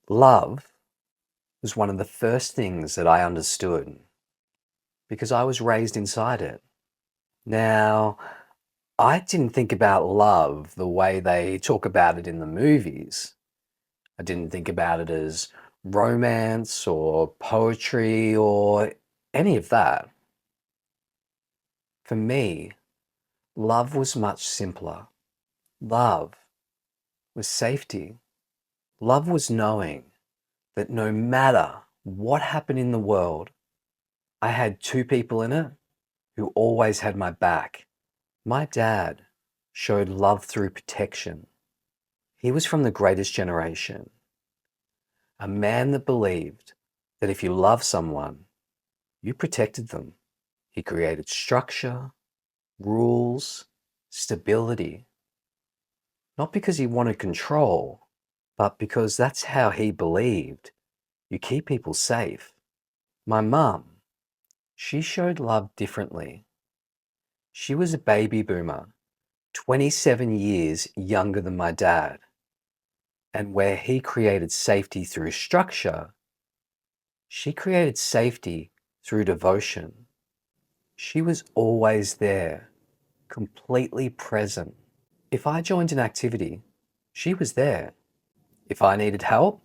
Love was one of the first things that I understood because I was raised inside it. Now, I didn't think about love the way they talk about it in the movies. I didn't think about it as romance or poetry or any of that. For me, love was much simpler. Love was safety. Love was knowing that no matter what happened in the world, I had two people in it who always had my back. My dad showed love through protection. He was from the greatest generation, a man that believed that if you love someone, you protected them. He created structure, rules, stability, not because he wanted control, but because that's how he believed you keep people safe. My mum, she showed love differently. She was a baby boomer, 27 years younger than my dad. And where he created safety through structure, she created safety through devotion. She was always there, completely present. If I joined an activity, she was there. If I needed help,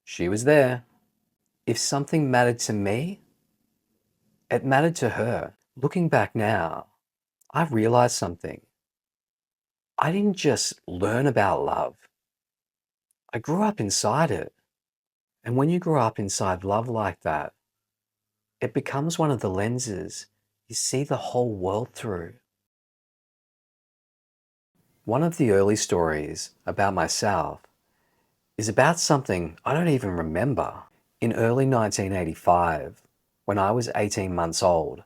she was there. If something mattered to me, it mattered to her. Looking back now, I realized something. I didn't just learn about love. I grew up inside it. And when you grow up inside love like that, it becomes one of the lenses you see the whole world through. One of the early stories about myself is about something I don't even remember. In early 1985, when I was 18 months old,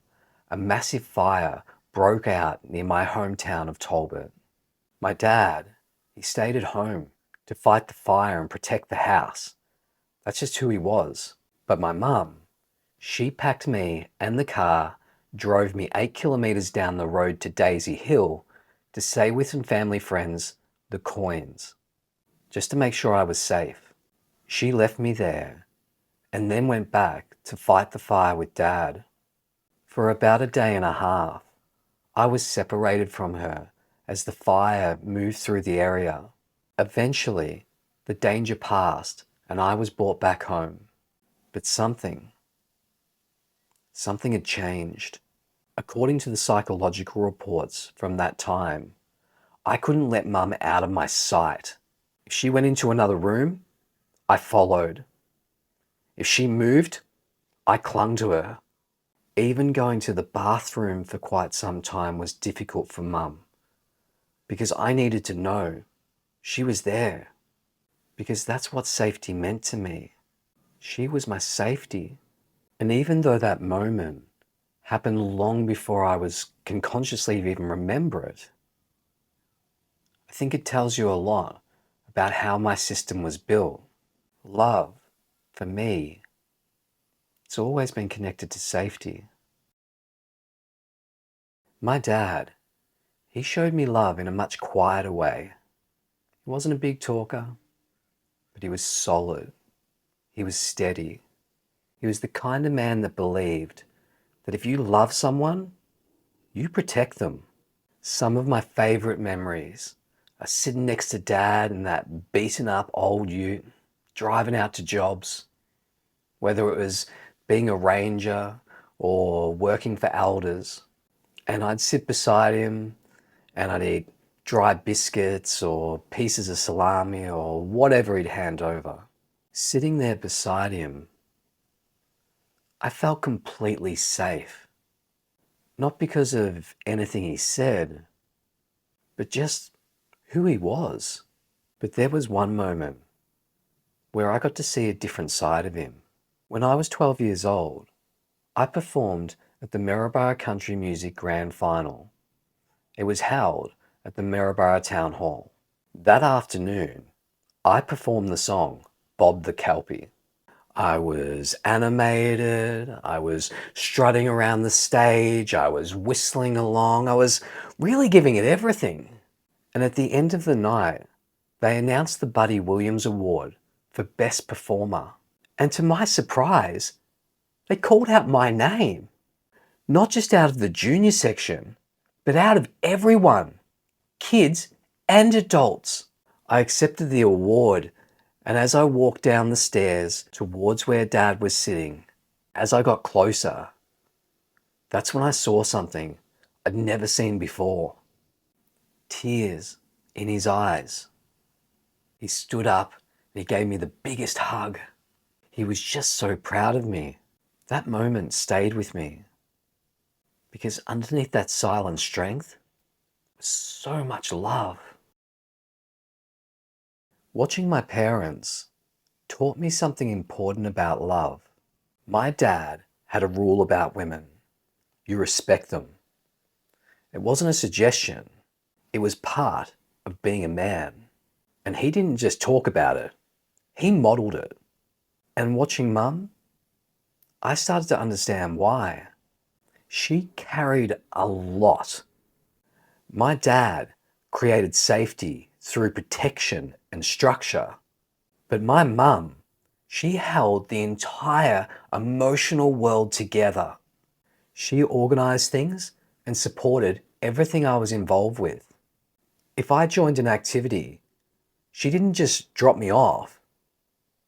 a massive fire broke out near my hometown of Talbot. My dad, he stayed at home to fight the fire and protect the house. That's just who he was. But my mum, she packed me and the car, drove me 8 kilometers down the road to Daisy Hill to stay with some family friends, the Coins, just to make sure I was safe. She left me there and then went back to fight the fire with Dad. For about a day and a half, I was separated from her as the fire moved through the area. Eventually, the danger passed and I was brought back home. But something had changed. According to the psychological reports from that time, I couldn't let Mum out of my sight. If she went into another room, I followed. If she moved, I clung to her. Even going to the bathroom for quite some time was difficult for Mum because I needed to know she was there, because that's what safety meant to me. She was my safety. And even though that moment happened long before can consciously even remember it, I think it tells you a lot about how my system was built. Love, for me, it's always been connected to safety. My dad, he showed me love in a much quieter way. He wasn't a big talker, but he was solid. He was steady. He was the kind of man that believed that if you love someone, you protect them. Some of my favorite memories are sitting next to Dad in that beaten up old ute, driving out to jobs, whether it was being a ranger or working for elders. And I'd sit beside him and I'd eat dry biscuits or pieces of salami or whatever he'd hand over. Sitting there beside him, I felt completely safe. Not because of anything he said, but just who he was. But there was one moment where I got to see a different side of him. When I was 12 years old, I performed at the Maryborough Country Music Grand Final. It was held at the Maryborough Town Hall. That afternoon, I performed the song Bob the Kelpie. I was animated, I was strutting around the stage, I was whistling along, I was really giving it everything. And at the end of the night, they announced the Buddy Williams Award for best performer. And to my surprise, they called out my name, not just out of the junior section, but out of everyone, kids and adults. I accepted the award, and as I walked down the stairs towards where Dad was sitting, as I got closer, that's when I saw something I'd never seen before. Tears in his eyes. He stood up and he gave me the biggest hug. He was just so proud of me. That moment stayed with me because underneath that silent strength was so much love. Watching my parents taught me something important about love. My dad had a rule about women. You respect them. It wasn't a suggestion. It was part of being a man. And he didn't just talk about it. He modeled it. And watching Mum, I started to understand why. She carried a lot. My dad created safety through protection and structure. But my mum, she held the entire emotional world together. She organized things and supported everything I was involved with. If I joined an activity, she didn't just drop me off.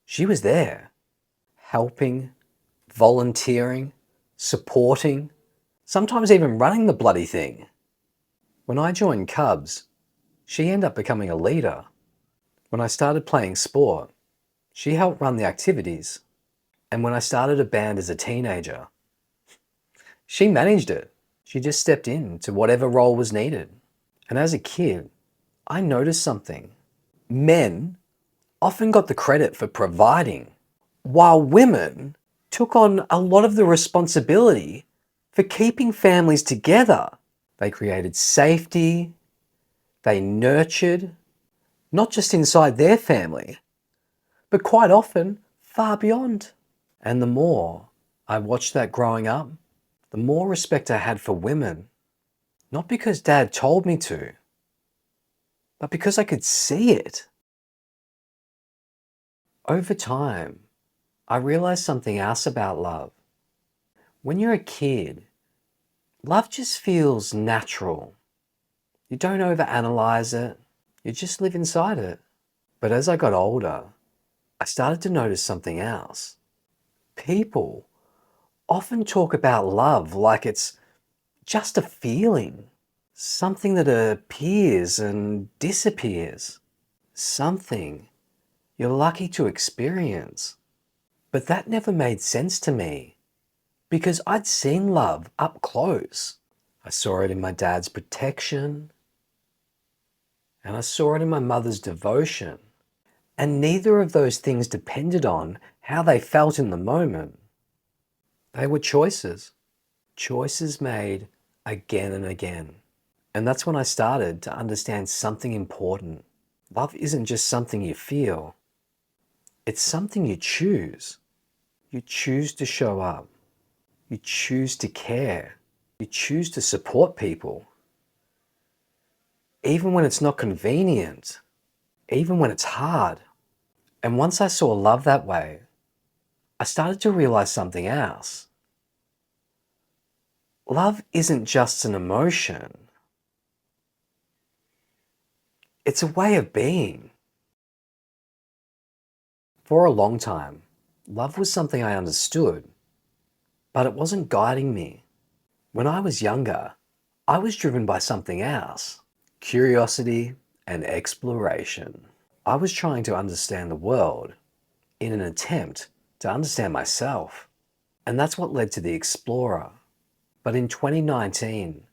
She was there, helping, volunteering, supporting, sometimes even running the bloody thing. When I joined Cubs, she ended up becoming a leader. When I started playing sport, she helped run the activities. And when I started a band as a teenager, she managed it. She just stepped in to whatever role was needed. And as a kid, I noticed something. Men often got the credit for providing, while women took on a lot of the responsibility for keeping families together. They created safety, they nurtured, not just inside their family, but quite often far beyond. And the more I watched that growing up, the more respect I had for women, not because Dad told me to, but because I could see it. Over time, I realized something else about love. When you're a kid, love just feels natural. You don't overanalyze it, you just live inside it. But as I got older, I started to notice something else. People often talk about love like it's just a feeling, something that appears and disappears, something you're lucky to experience. But that never made sense to me because I'd seen love up close. I saw it in my dad's protection and I saw it in my mother's devotion. And neither of those things depended on how they felt in the moment. They were choices. Choices made again and again. And that's when I started to understand something important. Love isn't just something you feel. It's something you choose. You choose to show up. You choose to care. You choose to support people. Even when it's not convenient. Even when it's hard. And once I saw love that way, I started to realize something else. Love isn't just an emotion. It's a way of being. For a long time, love was something I understood, but it wasn't guiding me. When I was younger, I was driven by something else, curiosity and exploration. I was trying to understand the world in an attempt to understand myself, and that's what led to The Explorer. But in 2019,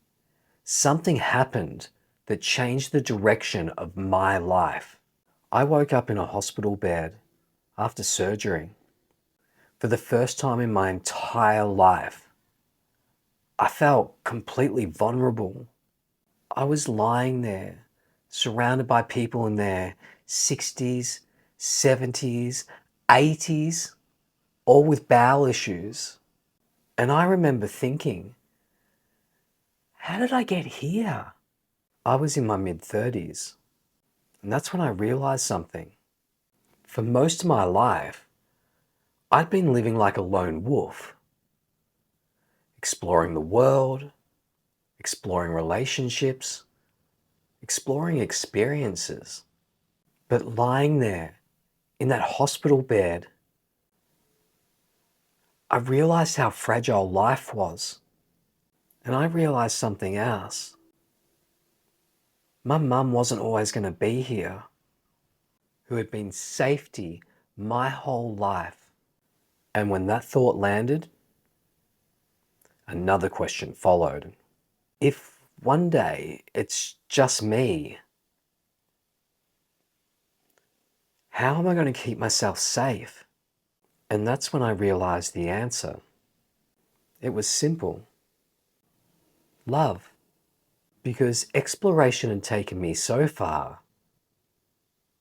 something happened that changed the direction of my life. I woke up in a hospital bed after surgery. For the first time in my entire life, I felt completely vulnerable. I was lying there, surrounded by people in their 60s, 70s, 80s, all with bowel issues. And I remember thinking, how did I get here? I was in my mid-30s, and that's when I realized something. For most of my life, I'd been living like a lone wolf, exploring the world, exploring relationships, exploring experiences. But lying there in that hospital bed, I realized how fragile life was. And I realized something else. My mum wasn't always going to be here, who had been safety my whole life. And when that thought landed, another question followed. If one day it's just me, how am I going to keep myself safe? And that's when I realized the answer. It was simple. Love. Because exploration had taken me so far,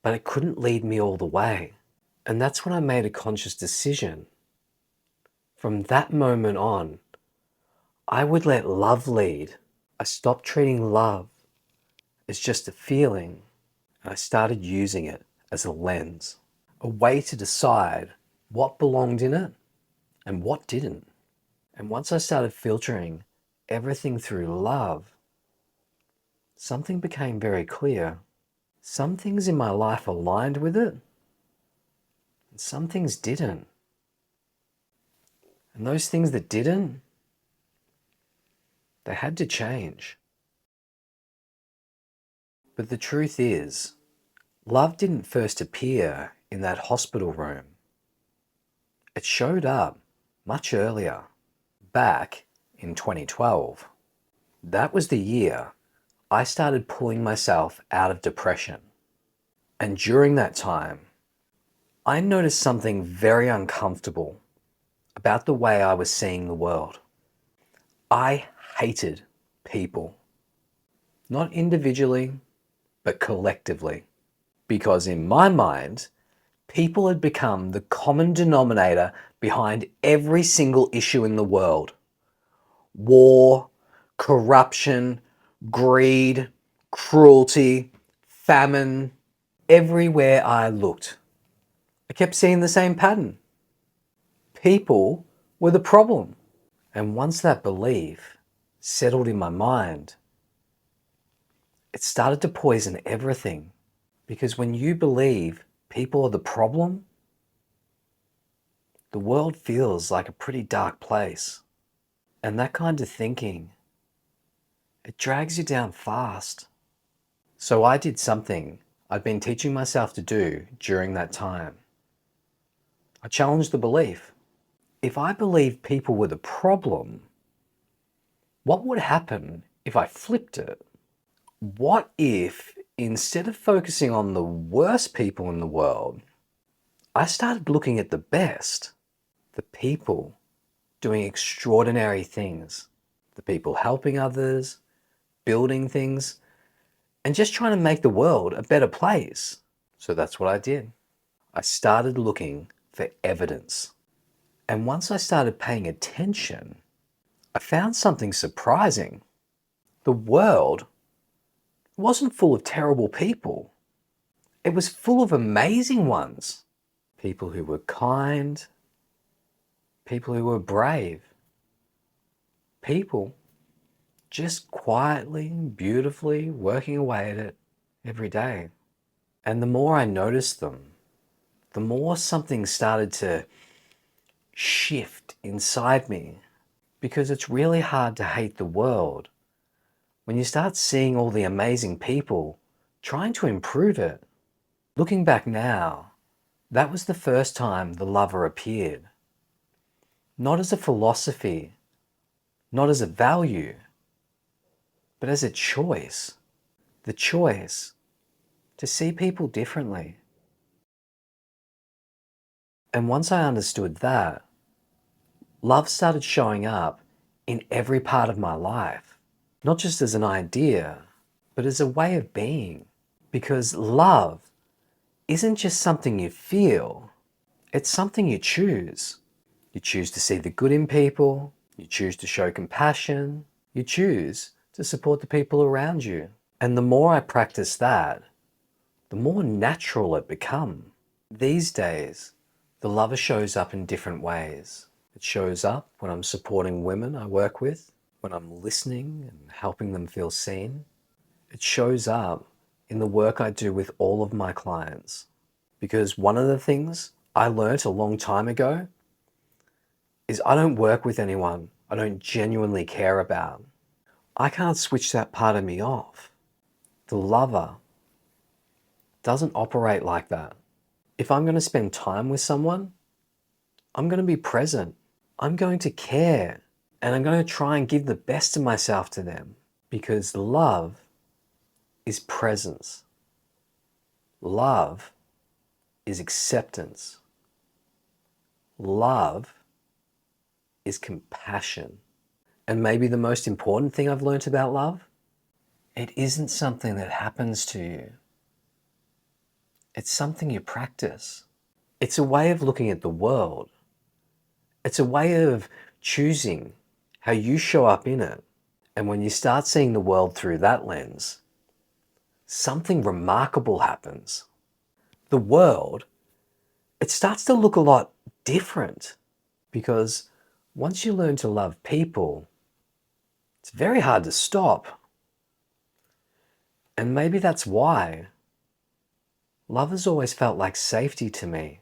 but it couldn't lead me all the way. And that's when I made a conscious decision. From that moment on, I would let love lead. I stopped treating love as just a feeling, and I started using it as a lens, a way to decide what belonged in it and what didn't. And once I started filtering everything through love, something became very clear. Some things in my life aligned with it, and some things didn't. And those things that didn't, they had to change. But the truth is, love didn't first appear in that hospital room. It showed up much earlier, back in 2012. That was the year I started pulling myself out of depression. And during that time, I noticed something very uncomfortable about the way I was seeing the world. I hated people. Not individually, but collectively. Because in my mind, people had become the common denominator behind every single issue in the world. War, corruption, greed, cruelty, famine. Everywhere I looked, I kept seeing the same pattern. People were the problem. And once that belief settled in my mind, it started to poison everything. Because when you believe people are the problem, the world feels like a pretty dark place. And that kind of thinking, it drags you down fast. So I did something I'd been teaching myself to do during that time. I challenged the belief. If I believed people were the problem, what would happen if I flipped it? What if, instead of focusing on the worst people in the world, I started looking at the best, the people doing extraordinary things, the people helping others, building things, and just trying to make the world a better place? So that's what I did. I started looking for evidence. And once I started paying attention, I found something surprising. The world wasn't full of terrible people. It was full of amazing ones. People who were kind, people who were brave, people just quietly, beautifully working away at it every day. And the more I noticed them, the more something started to shift inside me, because it's really hard to hate the world when you start seeing all the amazing people trying to improve it. Looking back now, that was the first time the lover appeared. Not as a philosophy, not as a value, but as a choice. The choice to see people differently. And once I understood that, love started showing up in every part of my life. Not just as an idea, but as a way of being. Because love isn't just something you feel, it's something you choose. You choose to see the good in people, you choose to show compassion, you choose to support the people around you. And the more I practice that, the more natural it becomes. These days, the lover shows up in different ways. It shows up when I'm supporting women I work with, when I'm listening and helping them feel seen. It shows up in the work I do with all of my clients. Because one of the things I learnt a long time ago is I don't work with anyone I don't genuinely care about. I can't switch that part of me off. The lover doesn't operate like that. If I'm going to spend time with someone, I'm going to be present. I'm going to care. And I'm going to try and give the best of myself to them. Because love is presence. Love is acceptance. Love is compassion. And maybe the most important thing I've learned about love, it isn't something that happens to you. It's something you practice. It's a way of looking at the world. It's a way of choosing how you show up in it. And when you start seeing the world through that lens, something remarkable happens. The world, it starts to look a lot different, because once you learn to love people, it's very hard to stop. And maybe that's why love has always felt like safety to me.